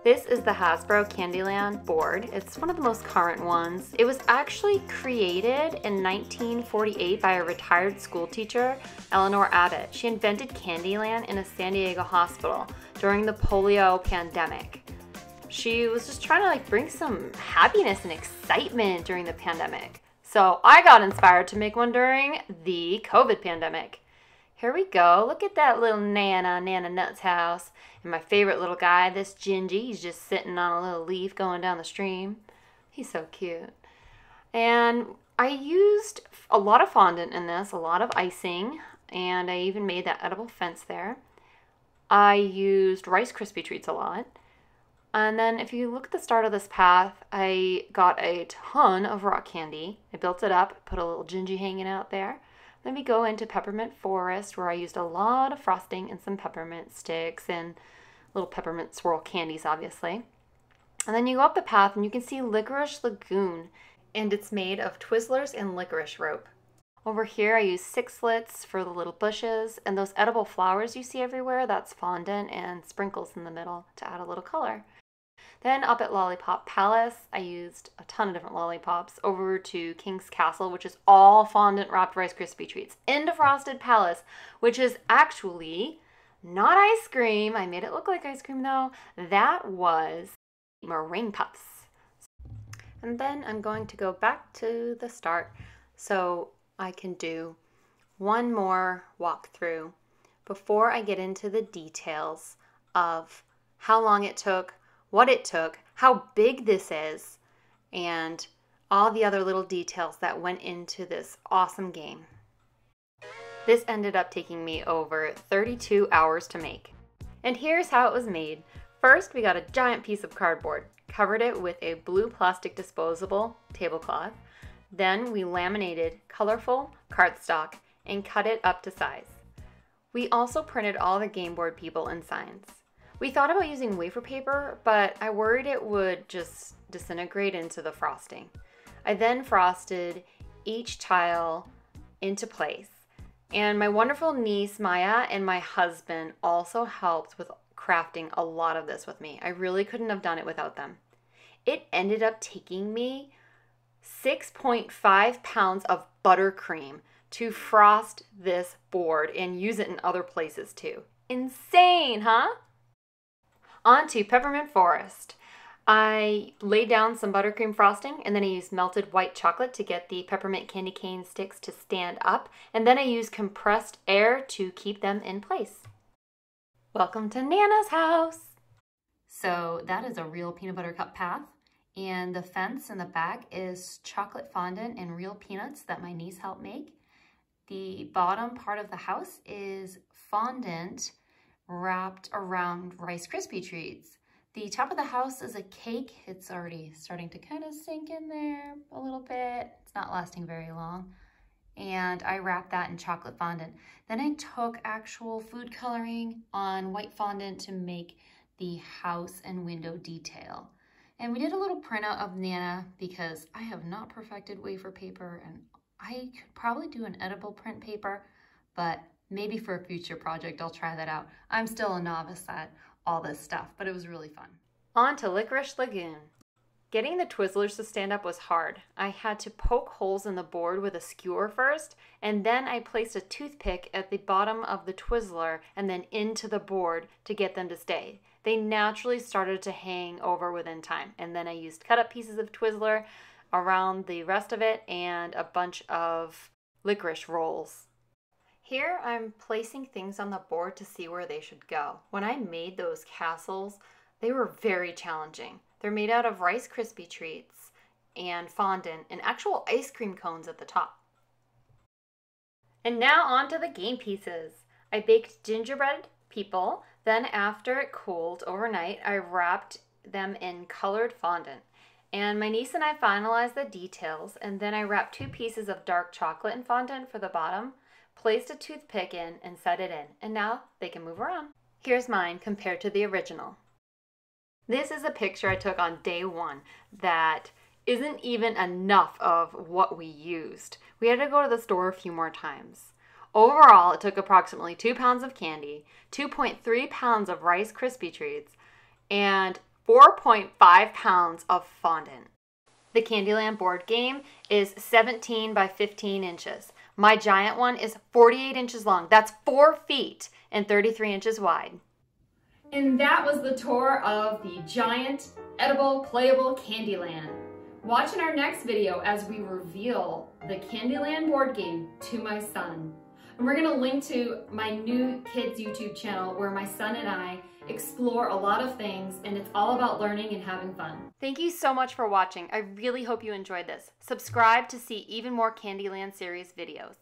This is the Hasbro Candyland board. It's one of the most current ones. It was actually created in 1948 by a retired school teacher, Eleanor Abbott. She invented Candyland in a San Diego hospital during the polio pandemic. She was just trying to bring some happiness and excitement during the pandemic. So I got inspired to make one during the COVID pandemic. Here we go. Look at that little Nana Nuts house. And my favorite little guy, this Gingy, he's just sitting on a little leaf going down the stream. He's so cute. And I used a lot of fondant in this, a lot of icing, and I even made that edible fence there. I used Rice Krispie treats a lot. And then if you look at the start of this path, I got a ton of rock candy. I built it up, put a little Gingy hanging out there. Then we go into Peppermint Forest, where I used a lot of frosting and some peppermint sticks and little peppermint swirl candies, obviously. And then you go up the path and you can see Licorice Lagoon, and it's made of Twizzlers and licorice rope. Over here I use 6 slits for the little bushes, and those edible flowers you see everywhere, that's fondant and sprinkles in the middle to add a little color. Then up at Lollipop Palace, I used a ton of different lollipops. Over to King's Castle, which is all fondant wrapped Rice Krispie treats. Into Frosted Palace, which is actually not ice cream. I made it look like ice cream though. That was meringue puffs. And then I'm going to go back to the start so I can do one more walkthrough before I get into the details of how long it took, what it took, how big this is, and all the other little details that went into this awesome game. This ended up taking me over 32 hours to make. And here's how it was made. First, we got a giant piece of cardboard, covered it with a blue plastic disposable tablecloth. Then we laminated colorful cardstock and cut it up to size. We also printed all the game board people and signs. We thought about using wafer paper, but I worried it would just disintegrate into the frosting. I then frosted each tile into place. And my wonderful niece, Maya, and my husband also helped with crafting a lot of this with me. I really couldn't have done it without them. It ended up taking me 6.5 pounds of buttercream to frost this board and use it in other places too. Insane, huh? On to Peppermint Forest. I laid down some buttercream frosting, and then I used melted white chocolate to get the peppermint candy cane sticks to stand up, and then I used compressed air to keep them in place. Welcome to Nana's house. So that is a real peanut butter cup path, and the fence in the back is chocolate fondant and real peanuts that my niece helped make. The bottom part of the house is fondant wrapped around Rice Krispie treats. The top of the house is a cake. It's already starting to kind of sink in there a little bit. It's not lasting very long. And I wrapped that in chocolate fondant. Then I took actual food coloring on white fondant to make the house and window detail. And we did a little printout of Nana because I have not perfected wafer paper, and I could probably do an edible print paper, but maybe for a future project, I'll try that out. I'm still a novice at all this stuff, but it was really fun. On to Licorice Lagoon. Getting the Twizzlers to stand up was hard. I had to poke holes in the board with a skewer first, and then I placed a toothpick at the bottom of the Twizzler and then into the board to get them to stay. They naturally started to hang over within time, and then I used cut up pieces of Twizzler around the rest of it and a bunch of licorice rolls. Here I'm placing things on the board to see where they should go. When I made those castles, they were very challenging. They're made out of Rice Krispie treats and fondant and actual ice cream cones at the top. And now on to the game pieces. I baked gingerbread people, then after it cooled overnight, I wrapped them in colored fondant. And my niece and I finalized the details, and then I wrapped 2 pieces of dark chocolate in fondant for the bottom, placed a toothpick in, and set it in, and now they can move around. Here's mine compared to the original. This is a picture I took on day 1 that isn't even enough of what we used. We had to go to the store a few more times. Overall, it took approximately 2 pounds of candy, 2.3 pounds of Rice Krispie treats, and 4.5 pounds of fondant. The Candyland board game is 17 by 15 inches. My giant one is 48 inches long. That's 4 feet and 33 inches wide. And that was the tour of the giant, edible, playable Candyland. Watch in our next video as we reveal the Candyland board game to my son. And we're gonna link to my new kids YouTube channel where my son and I explore a lot of things, and it's all about learning and having fun. Thank you so much for watching. I really hope you enjoyed this. Subscribe to see even more Candyland series videos.